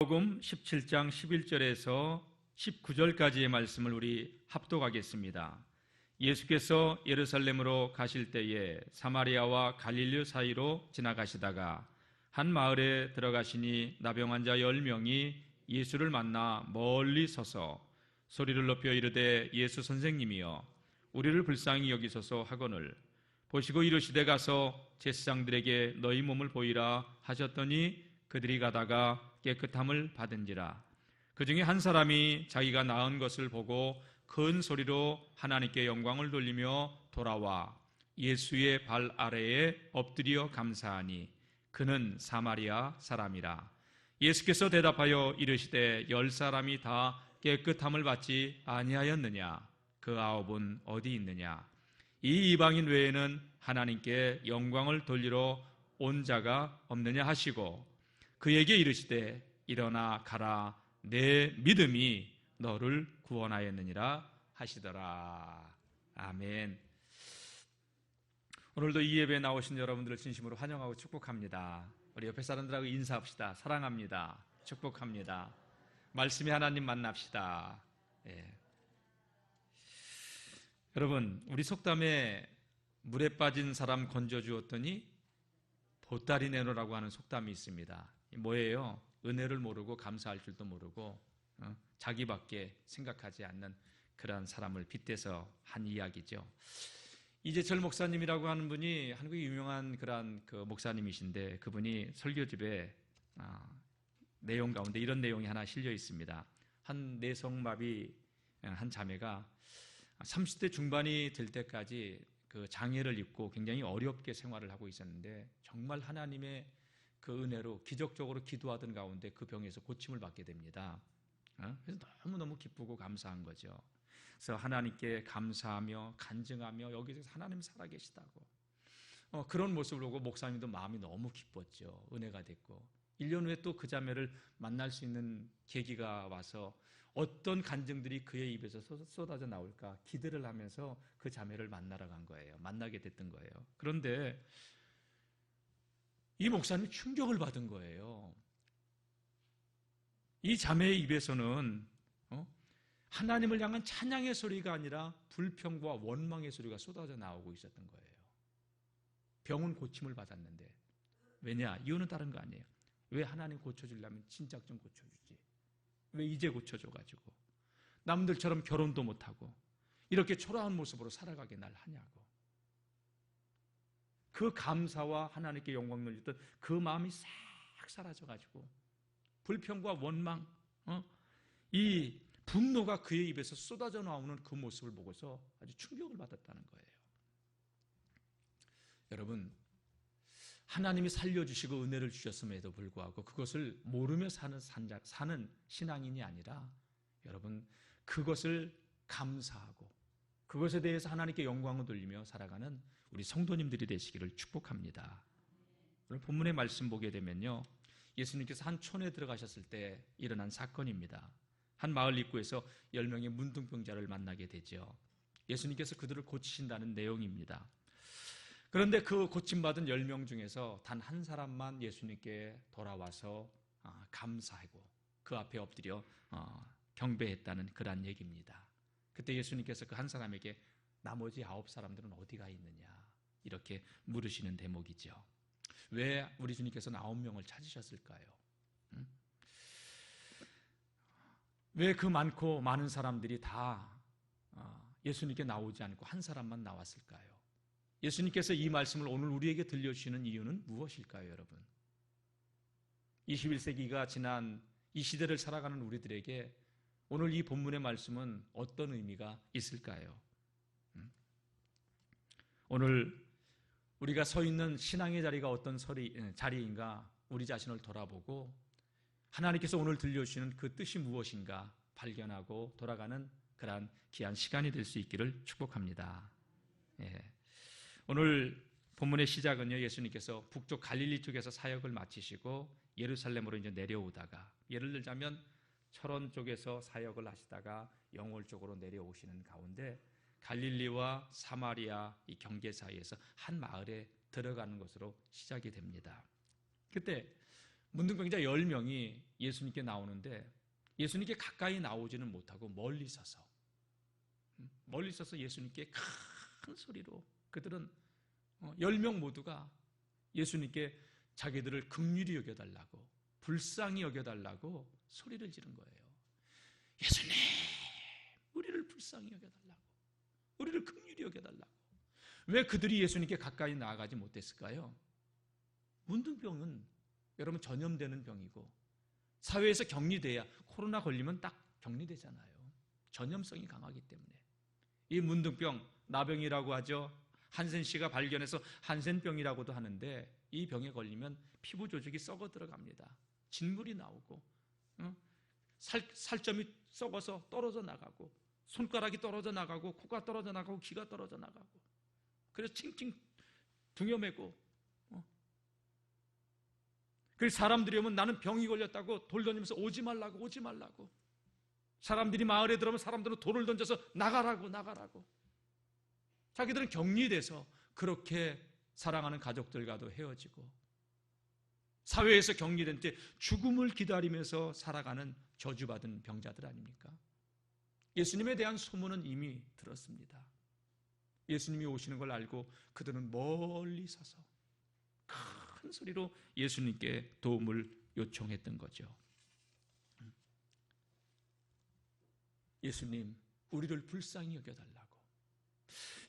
마태복음 17장 11절에서 19절까지의 말씀을 우리 합독하겠습니다. 예수께서 예루살렘으로 가실 때에 사마리아와 갈릴리 사이로 지나가시다가 한 마을에 들어가시니 나병 환자 10명이 예수를 만나 멀리 서서 소리를 높여 이르되 예수 선생님이여 우리를 불쌍히 여기소서 하거늘 보시고 이르시되 가서 제사장들에게 너희 몸을 보이라 하셨더니 그들이 가다가 깨끗함을 받은지라. 그 중에 한 사람이 자기가 나은 것을 보고 큰 소리로 하나님께 영광을 돌리며 돌아와 예수의 발 아래에 엎드려 감사하니 그는 사마리아 사람이라. 예수께서 대답하여 이르시되 10사람이 다 깨끗함을 받지 아니하였느냐? 그 9은 어디 있느냐? 이 이방인 외에는 하나님께 영광을 돌리러 온 자가 없느냐 하시고 그에게 이르시되 일어나 가라 내 믿음이 너를 구원하였느니라 하시더라. 아멘. 오늘도 이 예배에 나오신 여러분들을 진심으로 환영하고 축복합니다. 우리 옆에 사람들하고 인사합시다. 사랑합니다. 축복합니다. 말씀의 하나님 만납시다. 예. 여러분, 우리 속담에 물에 빠진 사람 건져주었더니 보따리 내놓으라고 하는 속담이 있습니다. 뭐예요? 은혜를 모르고 감사할 줄도 모르고 자기밖에 생각하지 않는 그러한 사람을 빗대서 한 이야기죠. 이재철 목사님이라고 하는 분이 한국의 유명한 그러한 그 목사님이신데 그분이 설교집에 내용 가운데 이런 내용이 하나 실려 있습니다. 한 내성마비 한 자매가 30대 중반이 될 때까지 그 장애를 입고 굉장히 어렵게 생활을 하고 있었는데 정말 하나님의 그 은혜로 기적적으로 기도하던 가운데 그 병에서 고침을 받게 됩니다. 그래서 너무너무 기쁘고 감사한 거죠. 그래서 하나님께 감사하며 간증하며 여기서 하나님 살아계시다고 그런 모습을 보고 목사님도 마음이 너무 기뻤죠. 은혜가 됐고 1년 후에 또 그 자매를 만날 수 있는 계기가 와서 어떤 간증들이 그의 입에서 쏟아져 나올까 기대를 하면서 그 자매를 만나러 간 거예요. 만나게 됐던 거예요. 그런데 이 목사님이 충격을 받은 거예요. 이 자매의 입에서는 하나님을 향한 찬양의 소리가 아니라 불평과 원망의 소리가 쏟아져 나오고 있었던 거예요. 병은 고침을 받았는데 왜냐? 이유는 다른 거 아니에요. 왜 하나님 고쳐주려면 진작 좀 고쳐주지? 왜 이제 고쳐줘가지고 남들처럼 결혼도 못하고 이렇게 초라한 모습으로 살아가게 날 하냐고. 그 감사와 하나님께 영광 돌렸던 그 마음이 싹 사라져가지고 불평과 원망, 이 분노가 그의 입에서 쏟아져 나오는 그 모습을 보고서 아주 충격을 받았다는 거예요. 여러분, 하나님이 살려주시고 은혜를 주셨음에도 불구하고 그것을 모르며 사는 신앙인이 아니라 여러분 그것을 감사하고 그것에 대해서 하나님께 영광을 돌리며 살아가는 우리 성도님들이 되시기를 축복합니다. 오늘 본문의 말씀 보게 되면요, 예수님께서 한 촌에 들어가셨을 때 일어난 사건입니다. 한 마을 입구에서 10명의 문둥병자를 만나게 되죠. 예수님께서 그들을 고치신다는 내용입니다. 그런데 그 고침받은 10명 중에서 단 한 사람만 예수님께 돌아와서 감사하고 그 앞에 엎드려 경배했다는 그런 얘기입니다. 그때 예수님께서 그 한 사람에게 나머지 9사람들은 어디가 있느냐 이렇게 물으시는 대목이죠. 왜 우리 주님께서는 9명을 찾으셨을까요? 왜 그 많은 사람들이 다 예수님께 나오지 않고 한 사람만 나왔을까요? 예수님께서 이 말씀을 오늘 우리에게 들려주시는 이유는 무엇일까요, 여러분? 21세기가 지난 이 시대를 살아가는 우리들에게 오늘 이 본문의 말씀은 어떤 의미가 있을까요? 오늘 우리가 서 있는 신앙의 자리가 어떤 자리인가 우리 자신을 돌아보고 하나님께서 오늘 들려주시는 그 뜻이 무엇인가 발견하고 돌아가는 그러한 귀한 시간이 될 수 있기를 축복합니다. 예. 오늘 본문의 시작은요, 예수님께서 북쪽 갈릴리 쪽에서 사역을 마치시고 예루살렘으로 이제 내려오다가, 예를 들자면 철원 쪽에서 사역을 하시다가 영월 쪽으로 내려오시는 가운데 갈릴리와 사마리아 이 경계 사이에서 한 마을에 들어가는 것으로 시작이 됩니다. 그때 문둥병자 10명이 예수님께 나오는데 예수님께 가까이 나오지는 못하고 멀리 서서 예수님께 큰 소리로 그들은 10명 모두가 예수님께 자기들을 긍휼히 여겨달라고, 불쌍히 여겨달라고 소리를 지른 거예요. 예수님, 우리를 불쌍히 여겨달라고, 우리를 긍휼히 여겨달라고. 왜 그들이 예수님께 가까이 나아가지 못했을까요? 문둥병은 여러분 전염되는 병이고 사회에서 격리돼야, 코로나 걸리면 딱 격리되잖아요. 전염성이 강하기 때문에. 이 문둥병, 나병이라고 하죠. 한센 씨가 발견해서 한센병이라고도 하는데, 이 병에 걸리면 피부 조직이 썩어 들어갑니다. 진물이 나오고 살점이 썩어서 떨어져 나가고, 손가락이 떨어져 나가고, 코가 떨어져 나가고, 귀가 떨어져 나가고, 그래서 칭칭 둥여매고, 그래서 사람들이 오면 나는 병이 걸렸다고 돌 던지면서 오지 말라고. 사람들이 마을에 들어오면 사람들은 돌을 던져서 나가라고. 자기들은 격리돼서 그렇게 사랑하는 가족들과도 헤어지고, 사회에서 격리된 채 죽음을 기다리면서 살아가는 저주받은 병자들 아닙니까? 예수님에 대한 소문은 이미 들었습니다. 예수님이 오시는 걸 알고 그들은 멀리 서서 큰 소리로 예수님께 도움을 요청했던 거죠. 예수님, 우리를 불쌍히 여겨달라고.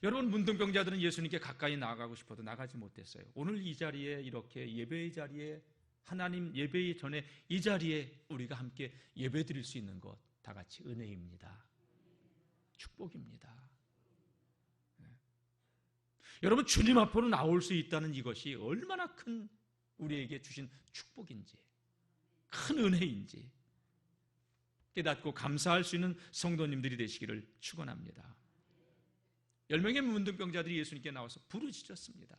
여러분, 문둥병자들은 예수님께 가까이 나아가고 싶어도 나가지 못했어요. 오늘 이 자리에, 이렇게 예배의 자리에, 하나님 예배 전에 이 자리에 우리가 함께 예배 드릴 수 있는 것, 다 같이 은혜입니다. 축복입니다. 여러분, 주님 앞으로 나올 수 있다는 이것이 얼마나 큰 우리에게 주신 축복인지, 큰 은혜인지 깨닫고 감사할 수 있는 성도님들이 되시기를 축원합니다. 10명의 문둥병자들이 예수님께 나와서 부르짖었습니다.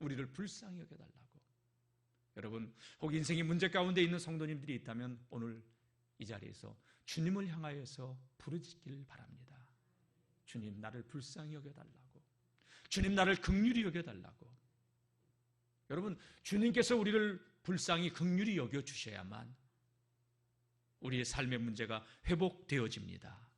우리를 불쌍히 여겨달라고. 여러분, 혹 인생의 문제 가운데 있는 성도님들이 있다면 오늘 이 자리에서 주님을 향하여서 부르짖기를 바랍니다. 주님, 나를 불쌍히 여겨달라고. 주님, 나를 긍휼히 여겨달라고. 여러분, 주님께서 우리를 불쌍히 긍휼히 여겨주셔야만 우리의 삶의 문제가 회복되어집니다.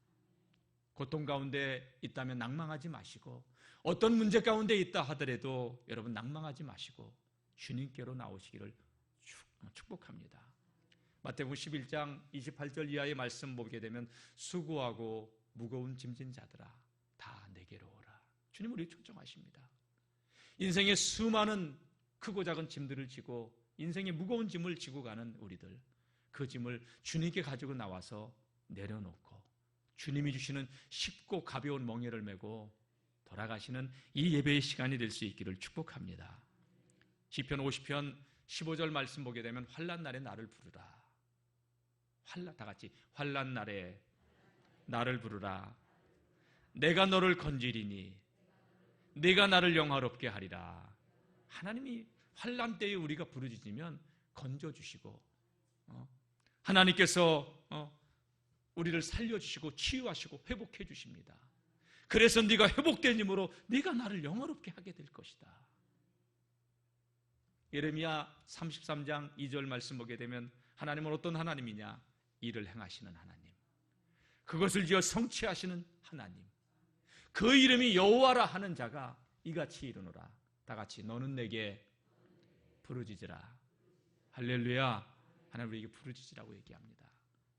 고통 가운데 있다면 낭망하지 마시고, 어떤 문제 가운데 있다 하더라도 여러분 낭망하지 마시고 주님께로 나오시기를 축복합니다. 마태복음 11장 28절 이하의 말씀 보게 되면, 수고하고 무거운 짐진 자들아 다 내게로 오라. 주님 우리 초청하십니다. 인생의 수많은 크고 작은 짐들을 지고 인생의 무거운 짐을 지고 가는 우리들, 그 짐을 주님께 가지고 나와서 내려놓고 주님이 주시는 쉽고 가벼운 멍에를 메고 돌아가시는 이 예배의 시간이 될 수 있기를 축복합니다. 시편 50편 15절 말씀 보게 되면, 환난 날에 나를 부르라. 다 같이 환난 날에 나를 부르라. 내가 너를 건지리니 내가 나를 영화롭게 하리라. 하나님이 환난 때에 우리가 부르짖으면 건져주시고, 하나님께서 우리를 살려주시고 치유하시고 회복해 주십니다. 그래서 네가 회복된 힘으로 네가 나를 영화롭게 하게 될 것이다. 예레미야 33장 2절 말씀 보게 되면, 하나님은 어떤 하나님이냐? 일을 행하시는 하나님, 그것을 지어 성취하시는 하나님, 그 이름이 여호와라 하는 자가 이같이 이르노라. 다 같이 너는 내게 부르짖으라. 할렐루야. 하나님 우리에게 부르짖으라고 얘기합니다.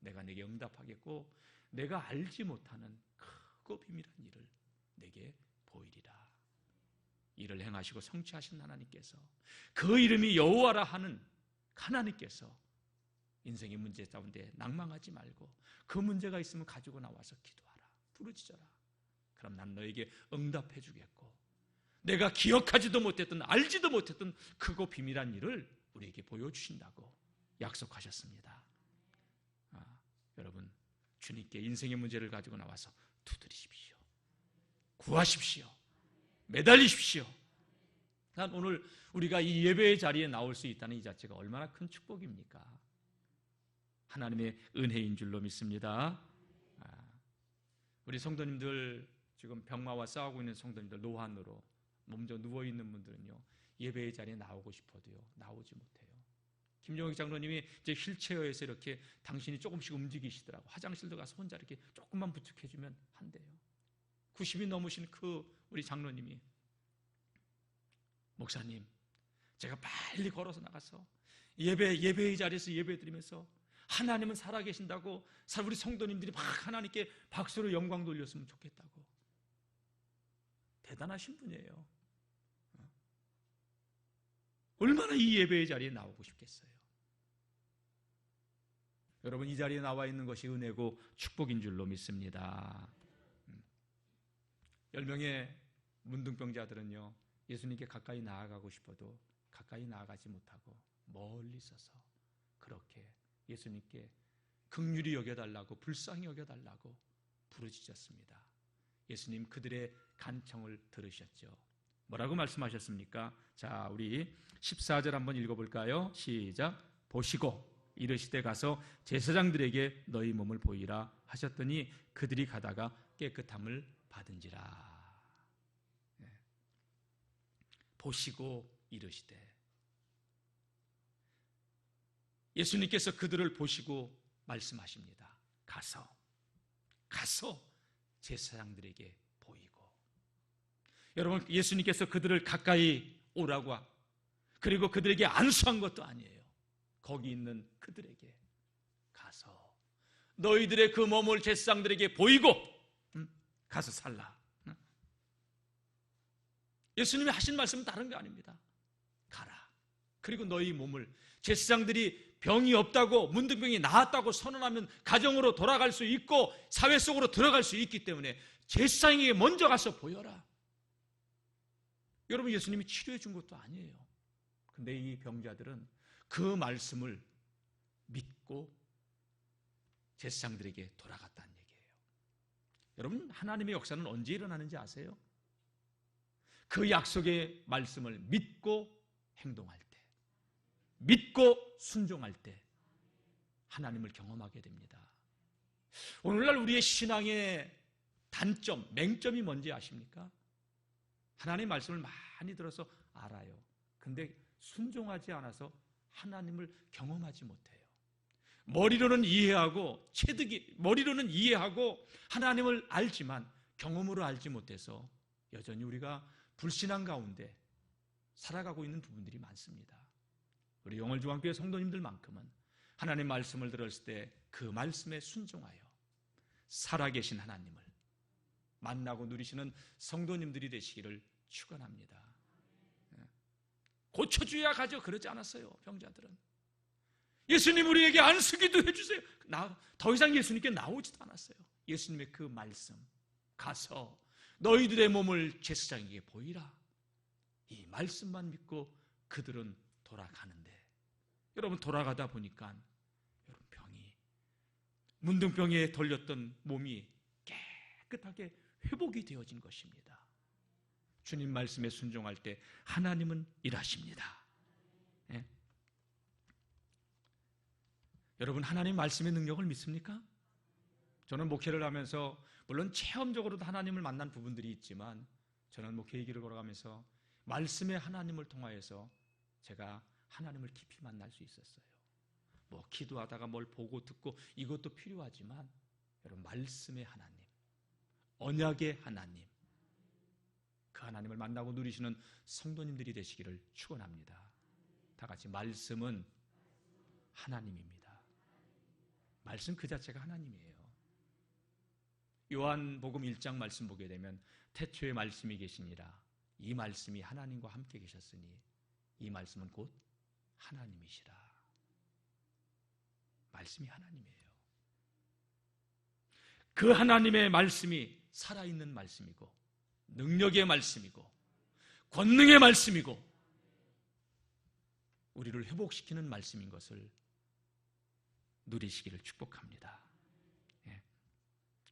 내가 내게 응답하겠고 내가 알지 못하는 크고 비밀한 일을 내게 보이리라. 일을 행하시고 성취하신 하나님께서, 그 이름이 여호와라 하는 하나님께서 인생의 문제 가운데 낭망하지 말고 그 문제가 있으면 가지고 나와서 기도하라. 부르짖어라. 그럼 난 너에게 응답해 주겠고, 내가 기억하지도 못했던, 알지도 못했던 크고 비밀한 일을 우리에게 보여주신다고 약속하셨습니다. 여러분, 주님께 인생의 문제를 가지고 나와서 두드리십시오. 구하십시오. 매달리십시오. 난 오늘 우리가 이 예배의 자리에 나올 수 있다는 이 자체가 얼마나 큰 축복입니까? 하나님의 은혜인 줄로 믿습니다. 우리 성도님들, 지금 병마와 싸우고 있는 성도님들, 노환으로 몸져 누워있는 분들은요, 예배의 자리에 나오고 싶어도요 나오지 못해요. 김종익 장로님이 이제 휠체어에서 이렇게 당신이 조금씩 움직이시더라고. 화장실도 가서 혼자 이렇게 조금만 부축해주면 한대요. 90이 넘으신 그 우리 장로님이, 목사님, 제가 빨리 걸어서 나가서 예배의 자리에서 예배 드리면서 하나님은 살아계신다고 우리 성도님들이 막 하나님께 박수로 영광 돌렸으면 좋겠다고. 대단하신 분이에요. 얼마나 이 예배의 자리에 나오고 싶겠어요. 여러분, 이 자리에 나와 있는 것이 은혜고 축복인 줄로 믿습니다. 10명의 문둥병자들은요, 예수님께 가까이 나아가고 싶어도 가까이 나아가지 못하고 멀리 서서 그렇게 예수님께 긍휼히 여겨달라고, 불쌍히 여겨달라고 부르짖었습니다. 예수님 그들의 간청을 들으셨죠. 뭐라고 말씀하셨습니까? 자, 우리 14절 한번 읽어볼까요? 시작. 보시고 이르시되 가서 제사장들에게 너희 몸을 보이라 하셨더니 그들이 가다가 깨끗함을 받은지라. 보시고 이르시되, 예수님께서 그들을 보시고 말씀하십니다. 가서 제사장들에게 보이고. 여러분, 예수님께서 그들을 가까이 오라고, 그리고 그들에게 안수한 것도 아니에요. 거기 있는 그들에게 가서 너희들의 그 몸을 제사장들에게 보이고 가서 살라. 예수님이 하신 말씀은 다른 게 아닙니다. 가라. 그리고 너희 몸을, 제사장들이 병이 없다고, 문둥병이 나았다고 선언하면 가정으로 돌아갈 수 있고 사회 속으로 들어갈 수 있기 때문에 제사장에게 먼저 가서 보여라. 여러분, 예수님이 치료해 준 것도 아니에요. 근데 이 병자들은 그 말씀을 믿고 제사장들에게 돌아갔다는 얘기예요. 여러분, 하나님의 역사는 언제 일어나는지 아세요? 그 약속의 말씀을 믿고 행동할 때, 믿고 순종할 때 하나님을 경험하게 됩니다. 오늘날 우리의 신앙의 단점, 맹점이 뭔지 아십니까? 하나님의 말씀을 많이 들어서 알아요. 근데 순종하지 않아서 하나님을 경험하지 못해요. 머리로는 이해하고 머리로는 이해하고 하나님을 알지만 경험으로 알지 못해서 여전히 우리가 불신앙 가운데 살아가고 있는 부분들이 많습니다. 우리 영월중앙교회 성도님들만큼은 하나님 말씀을 들었을 때 그 말씀에 순종하여 살아계신 하나님을 만나고 누리시는 성도님들이 되시기를 축원합니다. 고쳐줘야 가죠. 그러지 않았어요. 병자들은. 예수님 우리에게 안수기도 해주세요. 더 이상 예수님께 나오지도 않았어요. 예수님의 그 말씀, 가서 너희들의 몸을 제사장에게 보이라. 이 말씀만 믿고 그들은 돌아가는데, 여러분, 돌아가다 보니까 여러분, 병이, 문둥병에 걸렸던 몸이 깨끗하게 회복이 되어진 것입니다. 주님 말씀에 순종할 때 하나님은 일하십니다. 예? 여러분, 하나님 말씀의 능력을 믿습니까? 저는 목회를 하면서 물론 체험적으로도 하나님을 만난 부분들이 있지만 저는 목회의 길을 걸어가면서 말씀의 하나님을 통하여서 제가 하나님을 깊이 만날 수 있었어요. 뭐 기도하다가 뭘 보고 듣고 이것도 필요하지만 여러분, 말씀의 하나님, 언약의 하나님, 그 하나님을 만나고 누리시는 성도님들이 되시기를 축원합니다. 다 같이, 말씀은 하나님입니다. 말씀 그 자체가 하나님이에요. 요한복음 1장 말씀 보게 되면 태초에 말씀이 계시니라. 이 말씀이 하나님과 함께 계셨으니 이 말씀은 곧 하나님이시라. 말씀이 하나님이에요. 그 하나님의 말씀이 살아있는 말씀이고 능력의 말씀이고 권능의 말씀이고 우리를 회복시키는 말씀인 것을 누리시기를 축복합니다.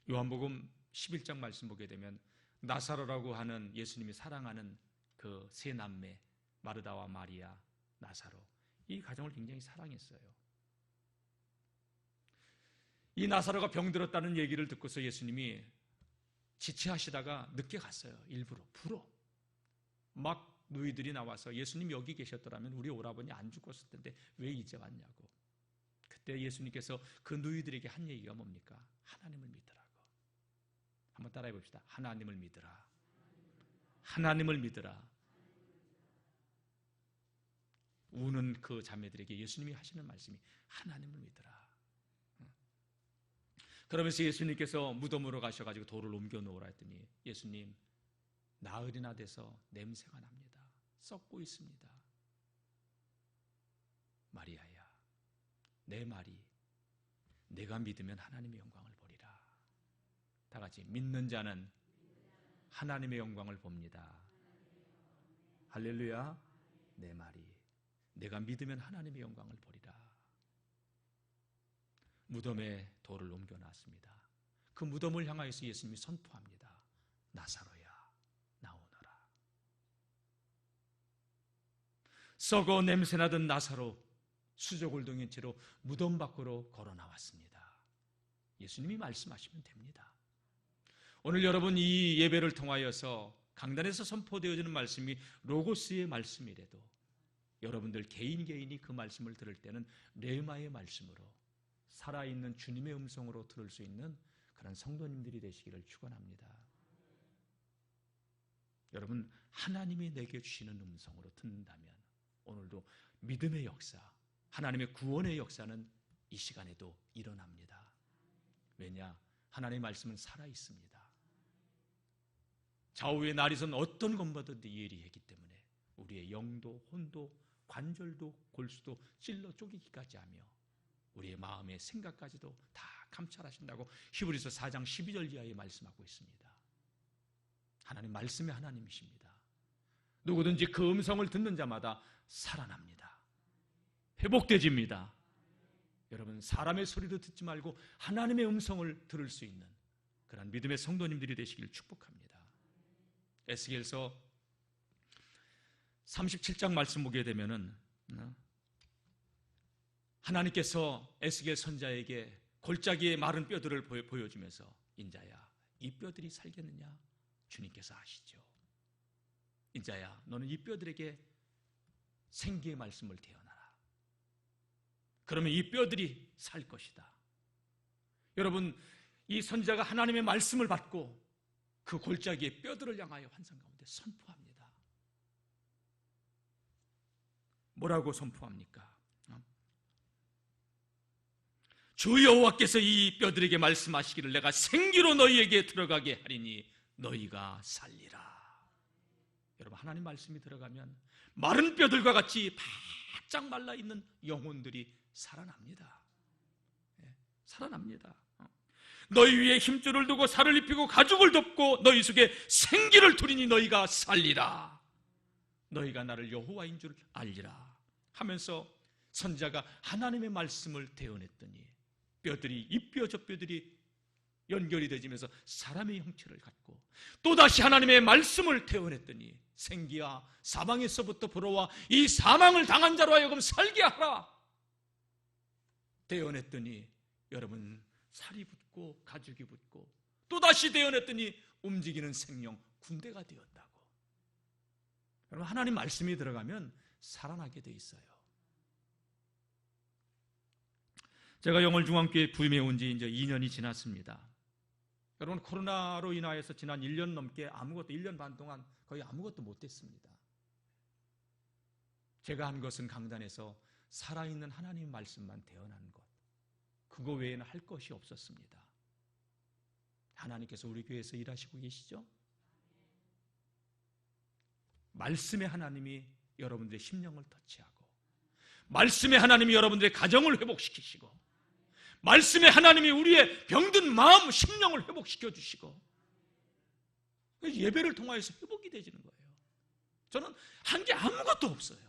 요한복음 11장 말씀 보게 되면 나사로라고 하는 예수님이 사랑하는 그 세 남매, 마르다와 마리아, 나사로, 이 가정을 굉장히 사랑했어요. 이 나사로가 병들었다는 얘기를 듣고서 예수님이 지체하시다가 늦게 갔어요. 일부러 막 누이들이 나와서 예수님 여기 계셨더라면 우리 오라버니 안 죽었을 텐데 왜 이제 왔냐고. 그때 예수님께서 그 누이들에게 한 얘기가 뭡니까? 하나님을 믿으라고. 한번 따라해 봅시다. 하나님을 믿으라. 하나님을 믿으라. 우는 그 자매들에게 예수님이 하시는 말씀이 하나님을 믿으라. 그러면서 예수님께서 무덤으로 가셔가지고 돌을 옮겨 놓으라 했더니 예수님 나흘이나 돼서 냄새가 납니다. 썩고 있습니다. 마리아야, 내 말이 내가 믿으면 하나님의 영광을 보리라. 다 같이 믿는 자는 하나님의 영광을 봅니다. 할렐루야. 내 말이 내가 믿으면 하나님의 영광을 보리라. 무덤에 돌을 옮겨놨습니다. 그 무덤을 향하여서 예수님이 선포합니다. 나사로야, 나오너라. 썩어 냄새나던 나사로 수족을 동인 채로 무덤 밖으로 걸어 나왔습니다. 예수님이 말씀하시면 됩니다. 오늘 여러분 이 예배를 통하여서 강단에서 선포되어지는 말씀이 로고스의 말씀이라도 여러분들 개인이 그 말씀을 들을 때는 레마의 말씀으로 살아있는 주님의 음성으로 들을 수 있는 그런 성도님들이 되시기를 축원합니다. 여러분 하나님이 내게 주시는 음성으로 듣는다면 오늘도 믿음의 역사, 하나님의 구원의 역사는 이 시간에도 일어납니다. 왜냐? 하나님의 말씀은 살아있습니다. 좌우의 날이선 어떤 것보다도 예리하기 때문에 우리의 영도 혼도 관절도 골수도 찔러 쪼개기까지 하며 우리의 마음의 생각까지도 다 감찰하신다고 히브리서 4장 12절 이하에 말씀하고 있습니다. 하나님 말씀의 하나님이십니다. 누구든지 그 음성을 듣는 자마다 살아납니다. 회복되집니다. 여러분 사람의 소리도 듣지 말고 하나님의 음성을 들을 수 있는 그런 믿음의 성도님들이 되시길 축복합니다. 에스겔서 37장 말씀 보게 되면은 하나님께서 에스겔 선자에게 골짜기의 마른 뼈들을 보여주면서 인자야 이 뼈들이 살겠느냐? 주님께서 아시죠. 인자야 너는 이 뼈들에게 생기의 말씀을 대어나라. 그러면 이 뼈들이 살 것이다. 여러분 이 선자가 하나님의 말씀을 받고 그 골짜기의 뼈들을 향하여 환상 가운데 선포합니다. 뭐라고 선포합니까? 주 여호와께서 이 뼈들에게 말씀하시기를 내가 생기로 너희에게 들어가게 하리니 너희가 살리라. 여러분 하나님 말씀이 들어가면 마른 뼈들과 같이 바짝 말라있는 영혼들이 살아납니다. 살아납니다. 너희 위에 힘줄을 두고 살을 입히고 가죽을 덮고 너희 속에 생기를 두리니 너희가 살리라. 너희가 나를 여호와인 줄 알리라 하면서 선자가 하나님의 말씀을 대언했더니 뼈들이 이 뼈 저 뼈들이 연결이 되지면서 사람의 형체를 갖고 또다시 하나님의 말씀을 대언했더니 생기야 사방에서부터 불어와 이 사망을 당한 자로 하여금 살게 하라. 대언했더니 여러분 살이 붙고 가죽이 붙고 또다시 대언했더니 움직이는 생명 군대가 되었다고. 여러분 하나님 말씀이 들어가면 살아나게 돼 있어요. 제가 영월중앙교회 부임해 온 지 이제 2년이 지났습니다. 여러분 코로나로 인하여서 지난 1년 넘게 아무것도 1년 반 동안 거의 아무것도 못했습니다. 제가 한 것은 강단에서 살아있는 하나님의 말씀만 대언하는 것, 그거 외에는 할 것이 없었습니다. 하나님께서 우리 교회에서 일하시고 계시죠? 말씀의 하나님이 여러분들의 심령을 터치하고 말씀의 하나님이 여러분들의 가정을 회복시키시고 말씀의 하나님이 우리의 병든 마음, 심령을 회복시켜 주시고 예배를 통하여서 회복이 되지는 거예요. 저는 한 게 아무것도 없어요.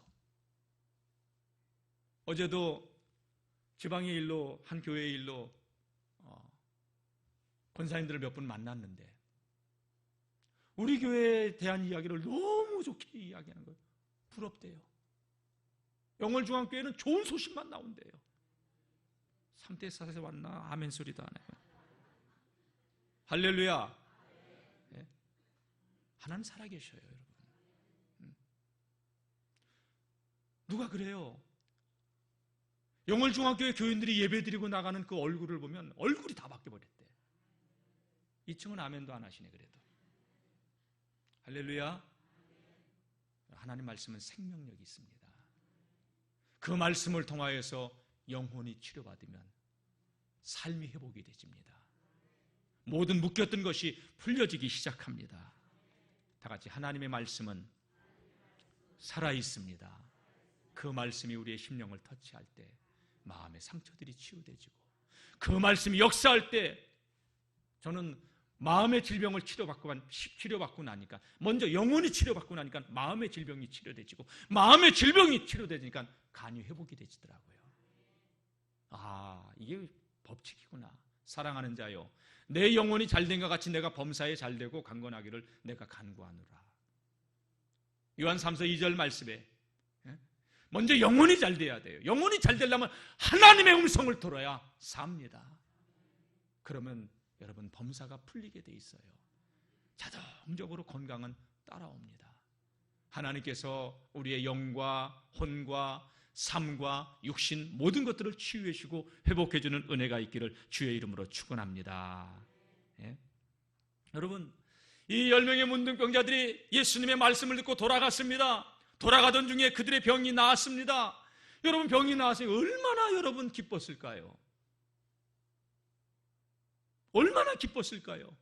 어제도 지방의 일로 한 교회의 일로 권사님들을 몇 분 만났는데 우리 교회에 대한 이야기를 너무 좋게 이야기하는 거예요. 부럽대요. 영월중앙교회는 좋은 소식만 나온대요. 3대4에서 왔나? 아멘 소리도 안 해요. 할렐루야. 네. 하나님 살아계셔요, 여러분. 누가 그래요? 영월중학교의 교인들이 예배드리고 나가는 그 얼굴을 보면 얼굴이 다 바뀌어버렸대. 2층은 아멘도 안 하시네. 그래도 할렐루야. 하나님 말씀은 생명력이 있습니다. 그 말씀을 통하여서 영혼이 치료받으면 삶이 회복이 되집니다. 모든 묶였던 것이 풀려지기 시작합니다. 다 같이 하나님의 말씀은 살아있습니다. 그 말씀이 우리의 심령을 터치할 때 마음의 상처들이 치유되지고, 그 말씀이 역사할 때 저는 마음의 질병을 치료받고 나니까, 먼저 영혼이 치료받고 나니까 마음의 질병이 치료되지고, 마음의 질병이 치료되니까 간이 회복이 되지더라고요. 아, 이게 법칙이구나. 사랑하는 자요, 내 영혼이 잘된 것 같이 내가 범사에 잘되고 강건하기를 내가 간구하노라. 요한 3서 2절 말씀에 먼저 영혼이 잘 돼야 돼요. 영혼이 잘 되려면 하나님의 음성을 들어야 삽니다. 그러면 여러분 범사가 풀리게 돼 있어요. 자동적으로 건강은 따라옵니다. 하나님께서 우리의 영과 혼과 삶과 육신 모든 것들을 치유해 주시고 회복해 주는 은혜가 있기를 주의 이름으로 축원합니다. 예? 여러분, 이 10명의 문둥병자들이 예수님의 말씀을 듣고 돌아갔습니다. 돌아가던 중에 그들의 병이 나았습니다. 여러분, 병이 나와서 얼마나 여러분 기뻤을까요? 얼마나 기뻤을까요?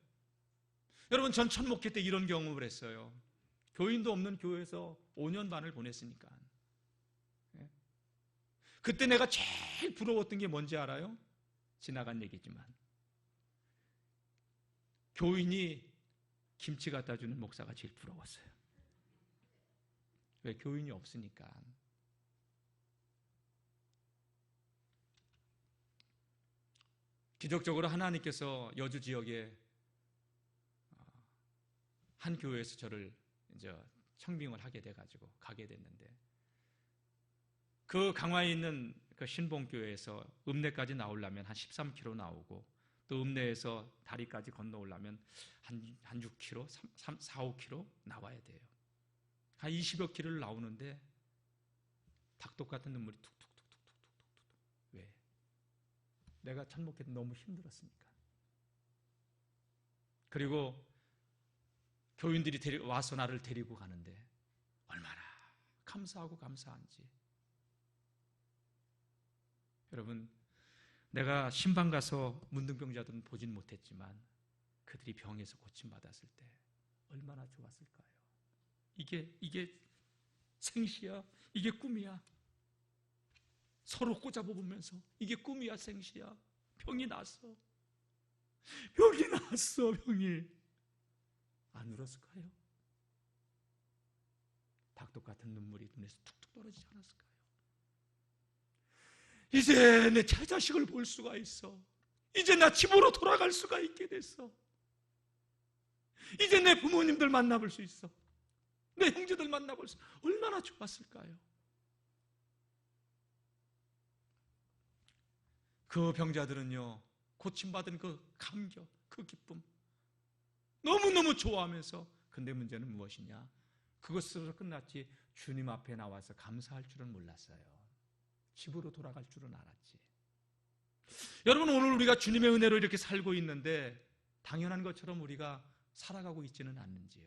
여러분, 전 첫 목회 때 이런 경험을 했어요. 교인도 없는 교회에서 5년 반을 보냈으니까. 그때 내가 제일 부러웠던 게 뭔지 알아요? 지나간 얘기지만 교인이 김치 갖다 주는 목사가 제일 부러웠어요. 왜? 교인이 없으니까. 기적적으로 하나님께서 여주 지역에 한 교회에서 저를 이제 청빙을 하게 돼가지고 가게 됐는데, 그 강화에 있는 그 신봉교회에서 읍내까지 나오려면 한 13km 나오고, 또 읍내에서 다리까지 건너오려면 한 6km, 4, 5km 나와야 돼요. 한 20여 km를 나오는데 닭독 같은 눈물이 툭툭툭툭툭툭툭. 왜? 내가 첫 목회 때 너무 힘들었으니까. 그리고 교인들이 와서 나를 데리고 가는데 얼마나 감사하고 감사한지. 여러분, 내가 신방 가서 문둥병자들은 보진 못했지만 그들이 병에서 고침받았을 때 얼마나 좋았을까요? 이게 생시야? 이게 꿈이야? 서로 꽂아보면서 이게 꿈이야? 생시야? 병이 났어. 병이 났어. 병이. 안 울었을까요? 닭독 같은 눈물이 눈에서 툭툭 떨어지지 않았을까요? 이제 내 자식을 볼 수가 있어. 이제 나 집으로 돌아갈 수가 있게 됐어. 이제 내 부모님들 만나볼 수 있어. 내 형제들 만나볼 수 있어. 얼마나 좋았을까요? 그 병자들은요, 고침받은 그 감격, 그 기쁨 너무너무 좋아하면서, 근데 문제는 무엇이냐? 그것으로 끝났지 주님 앞에 나와서 감사할 줄은 몰랐어요. 집으로 돌아갈 줄은 알았지. 여러분, 오늘 우리가 주님의 은혜로 이렇게 살고 있는데 당연한 것처럼 우리가 살아가고 있지는 않는지요?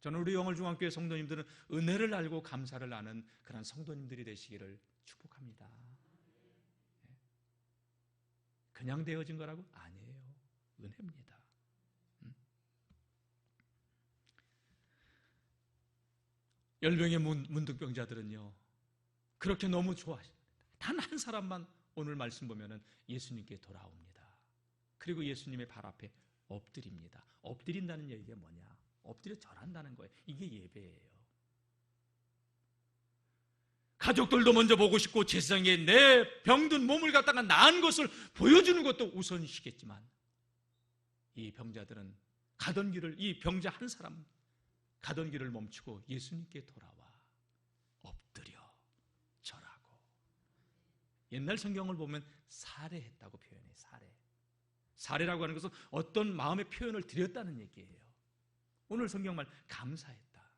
저는 우리 영월중앙교회 성도님들은 은혜를 알고 감사를 아는 그런 성도님들이 되시기를 축복합니다. 그냥 되어진 거라고? 아니에요. 은혜입니다. 10명의 문둥병자들은요, 그렇게 너무 좋아하십니다. 단 한 사람만 오늘 말씀 보면은 예수님께 돌아옵니다. 그리고 예수님의 발 앞에 엎드립니다. 엎드린다는 얘기가 뭐냐? 엎드려 절한다는 거예요. 이게 예배예요. 가족들도 먼저 보고 싶고 세상에 내 병든 몸을 갖다가 나은 것을 보여주는 것도 우선이시겠지만, 이 병자들은 가던 길을, 이 병자 한 사람 가던 길을 멈추고 예수님께 돌아와 엎드려 절하고, 옛날 성경을 보면 살해했다고 표현해요. 살해라고 하는 것은 어떤 마음의 표현을 드렸다는 얘기예요. 오늘 성경말 감사했다.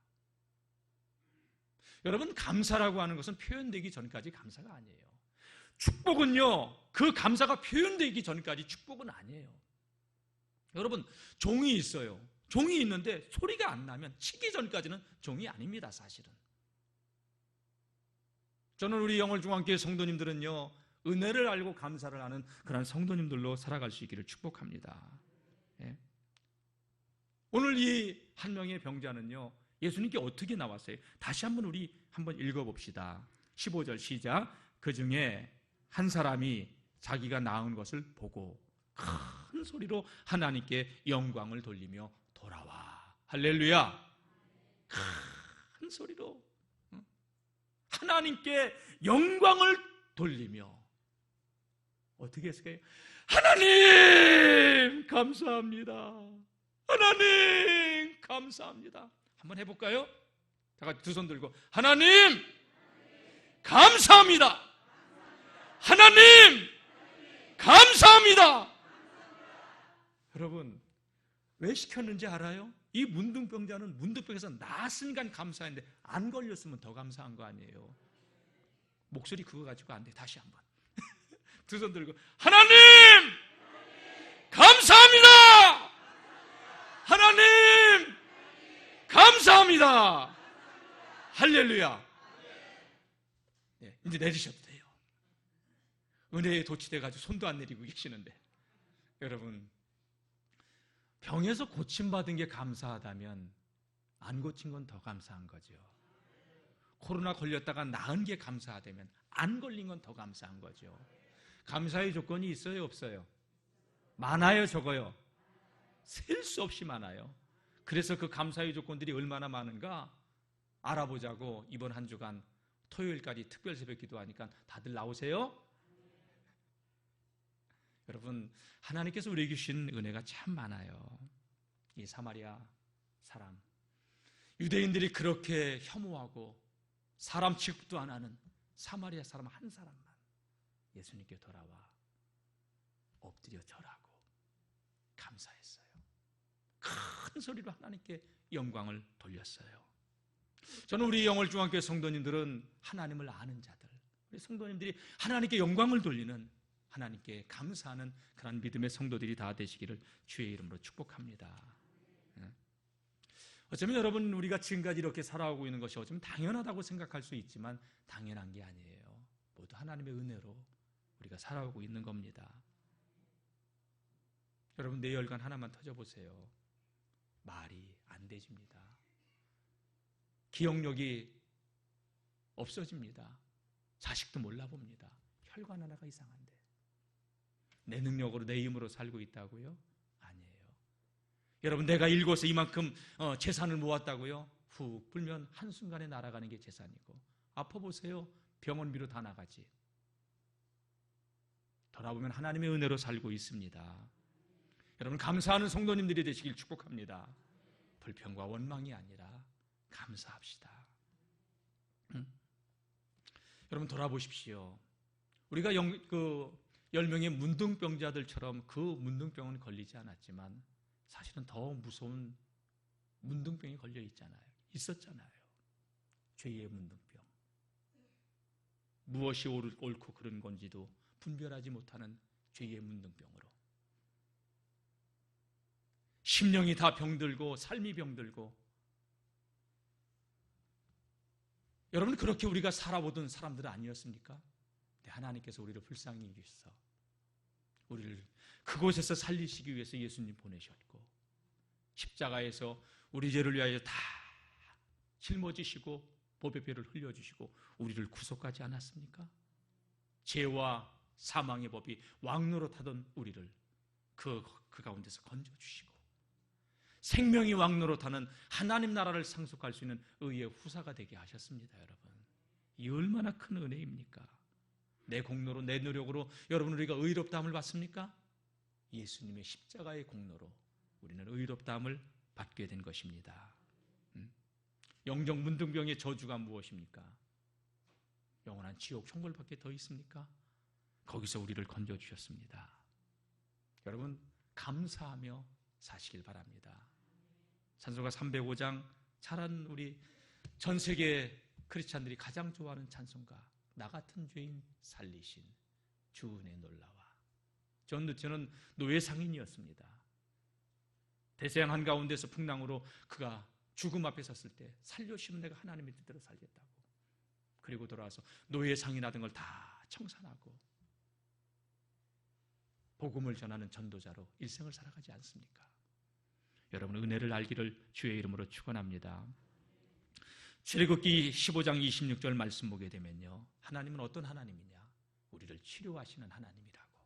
여러분, 감사라고 하는 것은 표현되기 전까지 감사가 아니에요. 축복은요, 그 감사가 표현되기 전까지 축복은 아니에요. 여러분, 종이 있어요. 종이 있는데 소리가 안 나면 치기 전까지는 종이 아닙니다, 사실은. 저는 우리 영월중앙교회 성도님들은요, 은혜를 알고 감사를 하는 그런 성도님들로 살아갈 수 있기를 축복합니다. 예. 오늘 이 한 명의 병자는요, 예수님께 어떻게 나왔어요? 다시 한번 우리 한번 읽어봅시다. 15절 시작. 그 중에 한 사람이 자기가 나은 것을 보고 큰 소리로 하나님께 영광을 돌리며 돌아와. 할렐루야. 큰 소리로 하나님께 영광을 돌리며 어떻게 했을까요? 하나님 감사합니다. 하나님 감사합니다. 한번 해볼까요? 다 같이 두 손 들고 하나님 감사합니다. 하나님 감사합니다. 여러분, 왜 시켰는지 알아요? 이 문둥병자는 문둥병에서 나았으니까 감사했는데 안 걸렸으면 더 감사한 거 아니에요? 목소리 그거 가지고 안 돼. 다시 한번 두 손 들고 하나님 감사합니다. 하나님 감사합니다. 할렐루야. 네, 이제 내리셔도 돼요. 은혜에 도취돼가지고 손도 안 내리고 계시는데, 여러분, 병에서 고침받은 게 감사하다면 안 고친 건 더 감사한 거죠. 코로나 걸렸다가 나은 게 감사하다면 안 걸린 건 더 감사한 거죠. 감사의 조건이 있어요, 없어요? 많아요, 적어요? 셀 수 없이 많아요. 그래서 그 감사의 조건들이 얼마나 많은가 알아보자고 이번 한 주간 토요일까지 특별 새벽 기도하니까 다들 나오세요. 여러분, 하나님께서 우리에게 주신 은혜가 참 많아요. 이 사마리아 사람, 유대인들이 그렇게 혐오하고 사람 취급도 안 하는 사마리아 사람 한 사람만 예수님께 돌아와 엎드려 절하고 감사했어요. 큰 소리로 하나님께 영광을 돌렸어요. 저는 우리 영월중앙교회 성도님들은 하나님을 아는 자들, 우리 성도님들이 하나님께 영광을 돌리는, 하나님께 감사하는 그런 믿음의 성도들이 다 되시기를 주의 이름으로 축복합니다. 어쩌면 여러분, 우리가 지금까지 이렇게 살아오고 있는 것이 어쩌면 당연하다고 생각할 수 있지만 당연한 게 아니에요. 모두 하나님의 은혜로 우리가 살아오고 있는 겁니다. 여러분, 뇌혈관 하나만 터져보세요. 말이 안 되집니다. 기억력이 없어집니다. 자식도 몰라봅니다. 혈관 하나가 이상한데 내 능력으로, 내 힘으로 살고 있다고요? 아니에요. 여러분, 내가 일궈서 이만큼 재산을 모았다고요? 훅 불면 한순간에 날아가는 게 재산이고, 아파보세요. 병원비로 다 나가지. 돌아보면 하나님의 은혜로 살고 있습니다. 여러분, 감사하는 성도님들이 되시길 축복합니다. 불평과 원망이 아니라 감사합시다. 여러분, 돌아보십시오. 우리가 10명의 문둥병자들처럼 그 문둥병은 걸리지 않았지만 사실은 더 무서운 문둥병이 걸려 있었잖아요. 죄의 문둥병. 무엇이 옳고 그른 건지도 분별하지 못하는 죄의 문둥병으로 심령이 다 병들고 삶이 병들고, 여러분, 그렇게 우리가 살아보던 사람들은 아니었습니까? 하나님께서 우리를 불쌍히 여기셔서 우리를 그곳에서 살리시기 위해서 예수님 보내셨고, 십자가에서 우리 죄를 위하여 다 짊어지시고 보배 피를 흘려주시고 우리를 구속하지 않았습니까? 죄와 사망의 법이 왕노로 타던 우리를 그 가운데서 건져주시고, 생명이 왕노로 타는 하나님 나라를 상속할 수 있는 의의 후사가 되게 하셨습니다. 여러분, 이 얼마나 큰 은혜입니까? 내 공로로, 내 노력으로 여러분, 우리가 의롭다함을 받습니까? 예수님의 십자가의 공로로 우리는 의롭다함을 받게 된 것입니다. 영적 문둥병의 저주가 무엇입니까? 영원한 지옥 형벌밖에 더 있습니까? 거기서 우리를 건져주셨습니다. 여러분, 감사하며 사시길 바랍니다. 산소가 305장, 잘한 우리 전 세계 크리스찬들이 가장 좋아하는 찬송가, 나 같은 죄인 살리신 주 은혜 놀라와. 저는 노예 상인이었습니다. 대서양 한가운데서 풍랑으로 그가 죽음 앞에 섰을 때 살려주시면 내가 하나님의 뜻대로 살겠다고. 그리고 돌아와서 노예 상인하던 걸 다 청산하고 복음을 전하는 전도자로 일생을 살아가지 않습니까? 여러분, 은혜를 알기를 주의 이름으로 축원합니다. 출애굽기 15장 26절 말씀 보게 되면요, 하나님은 어떤 하나님이냐? 우리를 치료하시는 하나님이라고.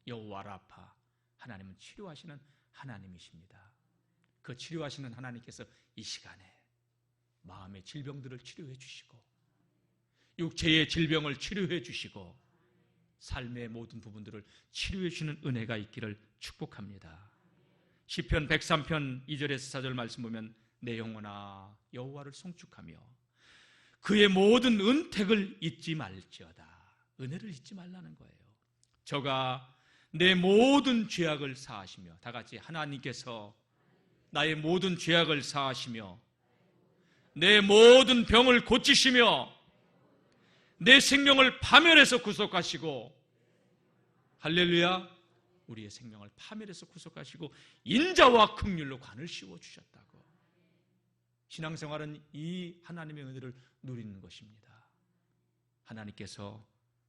여호와 라파, 하나님은 치료하시는 하나님이십니다. 그 치료하시는 하나님께서 이 시간에 마음의 질병들을 치료해 주시고, 육체의 질병을 치료해 주시고, 삶의 모든 부분들을 치료해 주시는 은혜가 있기를 축복합니다. 시편 103편 2절에서 4절 말씀 보면 내 영혼아 여호와를 송축하며 그의 모든 은택을 잊지 말지어다. 은혜를 잊지 말라는 거예요. 저가 내 모든 죄악을 사하시며, 다 같이 하나님께서 나의 모든 죄악을 사하시며 내 모든 병을 고치시며 내 생명을 파멸해서 구속하시고, 할렐루야, 우리의 생명을 파멸해서 구속하시고 인자와 긍휼로 관을 씌워주셨다고. 신앙생활은 이 하나님의 은혜를 누리는 것입니다. 하나님께서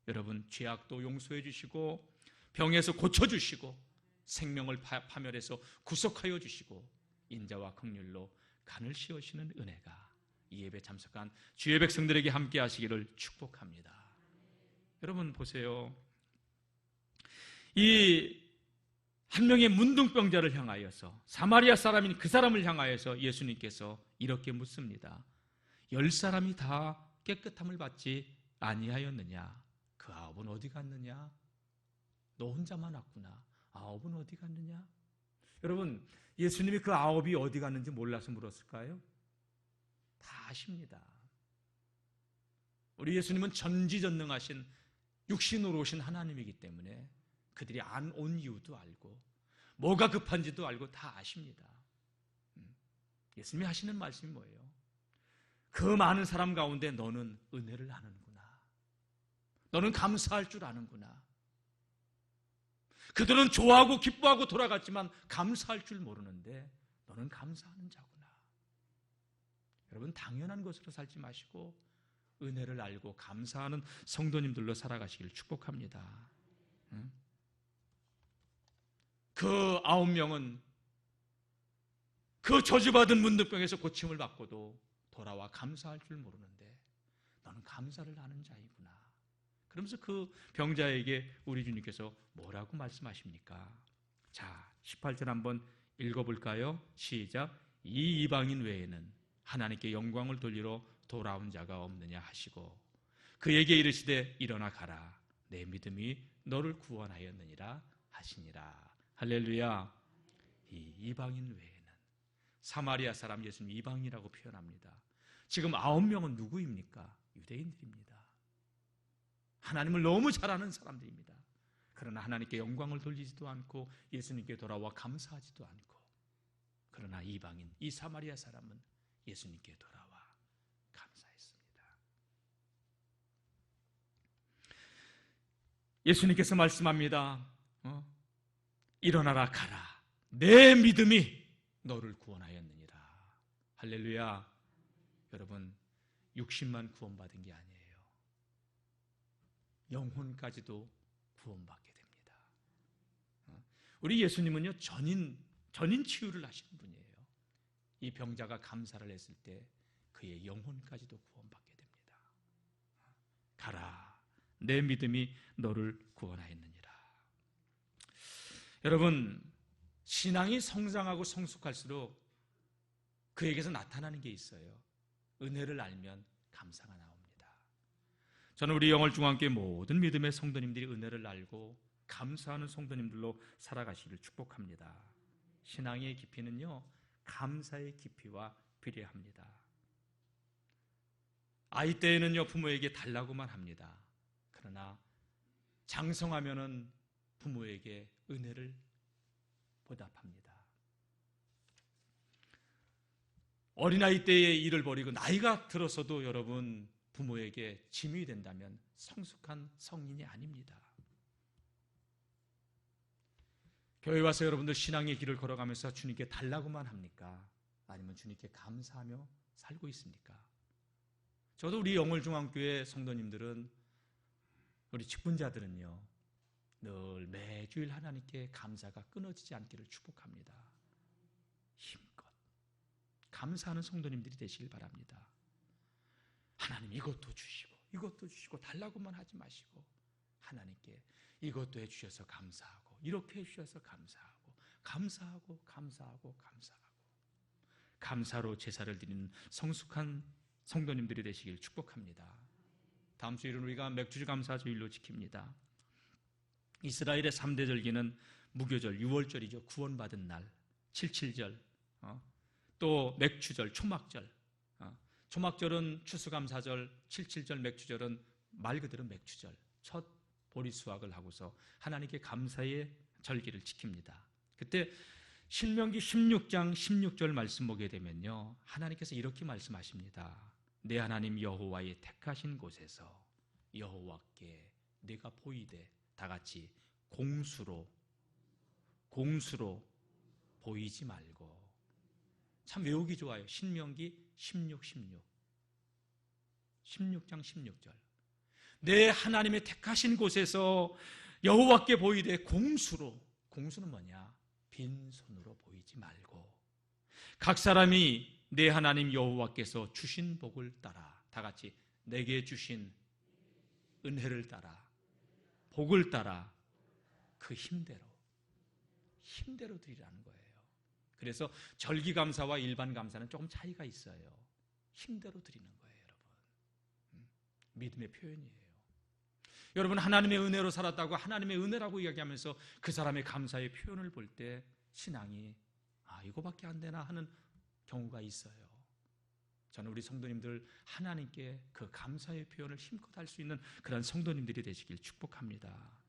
여러분 죄악도 용서해 주시고 병에서 고쳐주시고 생명을 파멸해서 구속하여 주시고 인자와 긍휼로 간을 씌우시는 은혜가 이 예배 참석한 주의 백성들에게 함께 하시기를 축복합니다. 여러분 보세요. 이 한 명의 문둥병자를 향하여서, 사마리아 사람인 그 사람을 향하여서 예수님께서 이렇게 묻습니다. 10사람이 다 깨끗함을 받지 아니하였느냐? 그 9은 어디 갔느냐? 너 혼자만 왔구나. 9은 어디 갔느냐? 여러분, 예수님이 그 9이 어디 갔는지 몰라서 물었을까요? 다 아십니다. 우리 예수님은 전지전능하신 육신으로 오신 하나님이기 때문에 그들이 안 온 이유도 알고 뭐가 급한지도 알고 다 아십니다. 예수님이 하시는 말씀이 뭐예요? 그 많은 사람 가운데 너는 은혜를 아는구나. 너는 감사할 줄 아는구나. 그들은 좋아하고 기뻐하고 돌아갔지만 감사할 줄 모르는데 너는 감사하는 자구나. 여러분, 당연한 것으로 살지 마시고 은혜를 알고 감사하는 성도님들로 살아가시기를 축복합니다. 그 9명은 그 저주받은 문둥병에서 고침을 받고도 돌아와 감사할 줄 모르는데 너는 감사를 하는 자이구나. 그러면서 그 병자에게 우리 주님께서 뭐라고 말씀하십니까? 자, 18절 한번 읽어볼까요? 시작. 이 이방인 외에는 하나님께 영광을 돌리러 돌아온 자가 없느냐 하시고 그에게 이르시되 일어나 가라. 내 믿음이 너를 구원하였느니라 하시니라. 할렐루야. 이 이방인 외에는, 사마리아 사람 예수님 이방인이라고 표현합니다. 지금 9명은 누구입니까? 유대인들입니다. 하나님을 너무 잘 아는 사람들입니다. 그러나 하나님께 영광을 돌리지도 않고 예수님께 돌아와 감사하지도 않고, 그러나 이방인, 이 사마리아 사람은 예수님께 돌아와 감사했습니다. 예수님께서 말씀합니다. 일어나라 가라. 내 믿음이 너를 구원하였느니라. 할렐루야. 여러분, 육신만 구원받은 게 아니에요. 영혼까지도 구원받게 됩니다. 우리 예수님은요, 전인 치유를 하시는 분이에요. 이 병자가 감사를 했을 때 그의 영혼까지도 구원받게 됩니다. 가라. 내 믿음이 너를 구원하였느니라. 여러분, 신앙이 성장하고 성숙할수록 그에게서 나타나는 게 있어요. 은혜를 알면 감사가 나옵니다. 저는 우리 영월중앙교회 모든 믿음의 성도님들이 은혜를 알고 감사하는 성도님들로 살아가시기를 축복합니다. 신앙의 깊이는요, 감사의 깊이와 비례합니다. 아이 때에는요, 부모에게 달라고만 합니다. 그러나 장성하면은 부모에게 은혜를 보답합니다. 어린아이 때의 일을 버리고 나이가 들어서도 여러분 부모에게 짐이 된다면 성숙한 성인이 아닙니다. 교회 와서 여러분들 신앙의 길을 걸어가면서 주님께 달라고만 합니까? 아니면 주님께 감사하며 살고 있습니까? 저도 우리 영월중앙교회 성도님들은, 우리 직분자들은요, 늘 매주일 하나님께 감사가 끊어지지 않기를 축복합니다. 힘껏 감사하는 성도님들이 되시길 바랍니다. 하나님 이것도 주시고 달라고만 하지 마시고 하나님께 이것도 해주셔서 감사하고, 이렇게 해주셔서 감사하고 감사로 제사를 드리는 성숙한 성도님들이 되시길 축복합니다. 다음 주일은 우리가 맥주주 감사주일로 지킵니다. 이스라엘의 3대 절기는 무교절, 유월절이죠. 구원받은 날, 77절, 또 맥주절, 초막절. 초막절은 추수감사절, 77절 맥주절은 말 그대로 맥주절, 첫 보리 수확을 하고서 하나님께 감사의 절기를 지킵니다. 그때 신명기 16장 16절 말씀 보게 되면요, 하나님께서 이렇게 말씀하십니다. 내 하나님 여호와의 택하신 곳에서 여호와께 내가 보이되, 다 같이 공수로 보이지 말고. 참 외우기 좋아요. 신명기 16장 16절. 내 하나님의 택하신 곳에서 여호와께 보이되 공수는 뭐냐? 빈손으로 보이지 말고 각 사람이 내 하나님 여호와께서 주신 복을 따라, 다 같이 내게 주신 은혜를 따라, 복을 따라 그 힘대로 드리라는 거예요. 그래서 절기 감사와 일반 감사는 조금 차이가 있어요. 힘대로 드리는 거예요, 여러분. 믿음의 표현이에요. 여러분, 하나님의 은혜로 살았다고 하나님의 은혜라고 이야기하면서 그 사람의 감사의 표현을 볼 때 신앙이 이거밖에 안 되나 하는 경우가 있어요. 저는 우리 성도님들 하나님께 그 감사의 표현을 힘껏 할 수 있는 그런 성도님들이 되시길 축복합니다.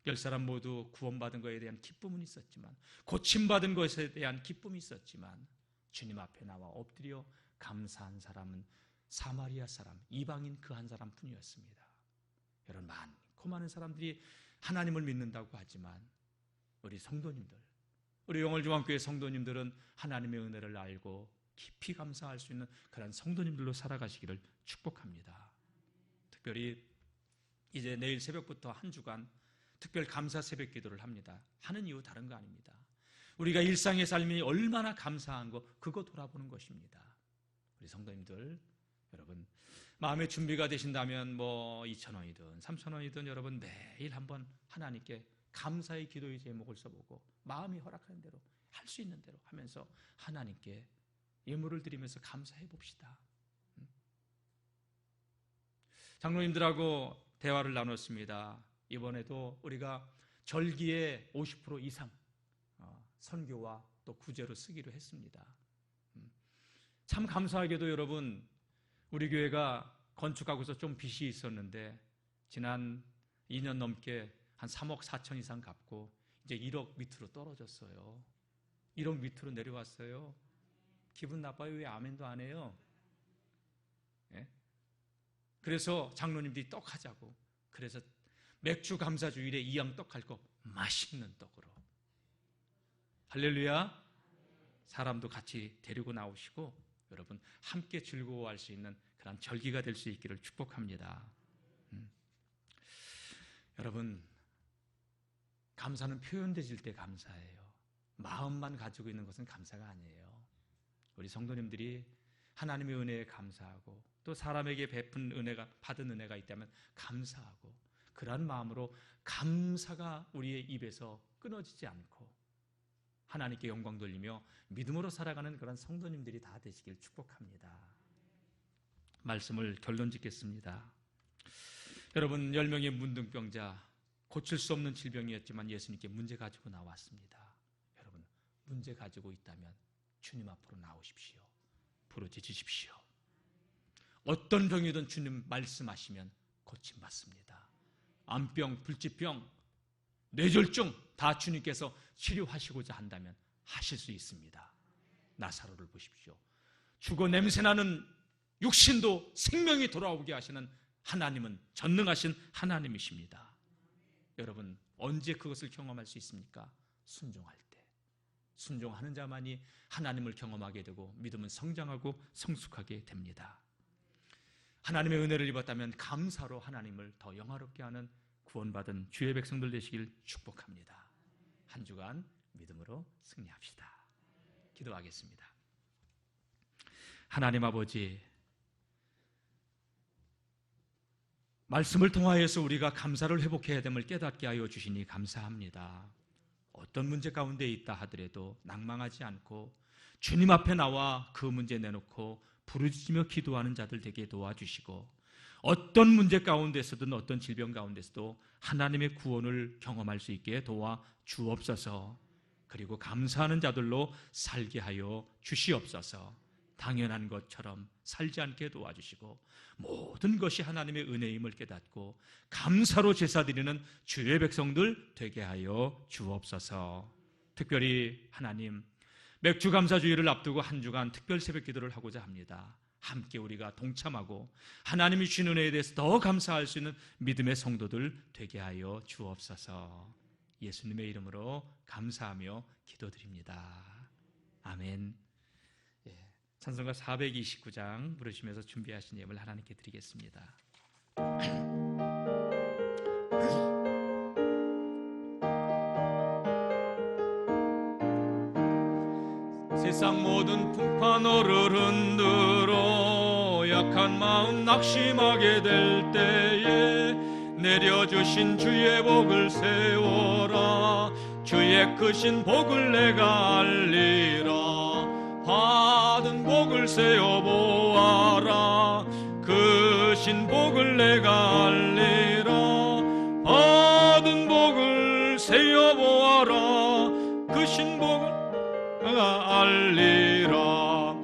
10사람 모두 구원받은 것에 대한 기쁨은 있었지만, 고침받은 것에 대한 기쁨이 있었지만, 주님 앞에 나와 엎드려 감사한 사람은 사마리아 사람, 이방인 그 한 사람뿐이었습니다. 여러분, 많고 많은 사람들이 하나님을 믿는다고 하지만 우리 성도님들, 우리 영월중앙교회 성도님들은 하나님의 은혜를 알고 깊이 감사할 수 있는 그런 성도님들로 살아가시기를 축복합니다. 특별히 이제 내일 새벽부터 한 주간 특별 감사 새벽 기도를 합니다. 하는 이유 다른 거 아닙니다. 우리가 일상의 삶이 얼마나 감사한 거, 그거 돌아보는 것입니다. 우리 성도님들, 여러분 마음의 준비가 되신다면 2,000원이든 3,000원이든 여러분 매일 한번 하나님께 감사의 기도의 제목을 써보고 마음이 허락하는 대로 할 수 있는 대로 하면서 하나님께 예물을 드리면서 감사해 봅시다. 장로님들하고 대화를 나눴습니다. 이번에도 우리가 절기의 50% 이상 선교와 또 구제로 쓰기로 했습니다. 참 감사하게도 여러분, 우리 교회가 건축하고서 좀 빚이 있었는데 지난 2년 넘게 한 3억 4천 이상 갚고 이제 1억 밑으로 떨어졌어요. 1억 밑으로 내려왔어요. 기분 나빠요? 왜 아멘도 안 해요? 예? 그래서 장로님들이 떡 하자고, 그래서 맥주 감사주일에 이양 떡 할 거 맛있는 떡으로, 할렐루야. 사람도 같이 데리고 나오시고 여러분 함께 즐거워할 수 있는 그런 절기가 될 수 있기를 축복합니다. 여러분, 감사는 표현되질 때 감사해요. 마음만 가지고 있는 것은 감사가 아니에요. 우리 성도님들이 하나님의 은혜에 감사하고 또 사람에게 베푼 은혜가, 받은 은혜가 있다면 감사하고, 그러한 마음으로 감사가 우리의 입에서 끊어지지 않고 하나님께 영광 돌리며 믿음으로 살아가는 그런 성도님들이 다 되시길 축복합니다. 말씀을 결론 짓겠습니다. 여러분, 10명의 문둥병자, 고칠 수 없는 질병이었지만 예수님께 문제 가지고 나왔습니다. 여러분, 문제 가지고 있다면 주님 앞으로 나오십시오. 부르짖으십시오. 어떤 병이든 주님 말씀하시면 고침받습니다. 암병, 불치병, 뇌졸중 다 주님께서 치료하시고자 한다면 하실 수 있습니다. 나사로를 보십시오. 죽어 냄새나는 육신도 생명이 돌아오게 하시는 하나님은 전능하신 하나님이십니다. 여러분, 언제 그것을 경험할 수 있습니까? 순종할 때. 순종하는 자만이 하나님을 경험하게 되고 믿음은 성장하고 성숙하게 됩니다. 하나님의 은혜를 입었다면 감사로 하나님을 더 영화롭게 하는 구원받은 주의 백성들 되시길 축복합니다. 한 주간 믿음으로 승리합시다. 기도하겠습니다. 하나님 아버지, 말씀을 통하여서 우리가 감사를 회복해야 됨을 깨닫게 하여 주시니 감사합니다. 어떤 문제 가운데 있다 하더라도 낭망하지 않고 주님 앞에 나와 그 문제 내놓고 부르짖으며 기도하는 자들 되게 도와주시고, 어떤 문제 가운데서든 어떤 질병 가운데서도 하나님의 구원을 경험할 수 있게 도와주옵소서. 그리고 감사하는 자들로 살게 하여 주시옵소서. 당연한 것처럼 살지 않게 도와주시고 모든 것이 하나님의 은혜임을 깨닫고 감사로 제사드리는 주의 백성들 되게 하여 주옵소서. 특별히 하나님, 맥주감사주의를 앞두고 한 주간 특별 새벽 기도를 하고자 합니다. 함께 우리가 동참하고 하나님이 주신 은혜에 대해서 더 감사할 수 있는 믿음의 성도들 되게 하여 주옵소서. 예수님의 이름으로 감사하며 기도드립니다. 아멘. 찬송가 429장 부르시면서 준비하신 예물 하나님께 드리겠습니다. 세상 모든 풍파 너를 흔들어 약한 마음 낙심하게 될 때에 내려주신 주의 복을 세워라. 주의 크신 복을 내가 알리라. 받은 복을 세어보아라. 크신 복을 내가 알리라. 받은 복을 세어보아라. 크신 복을 내가 알리라.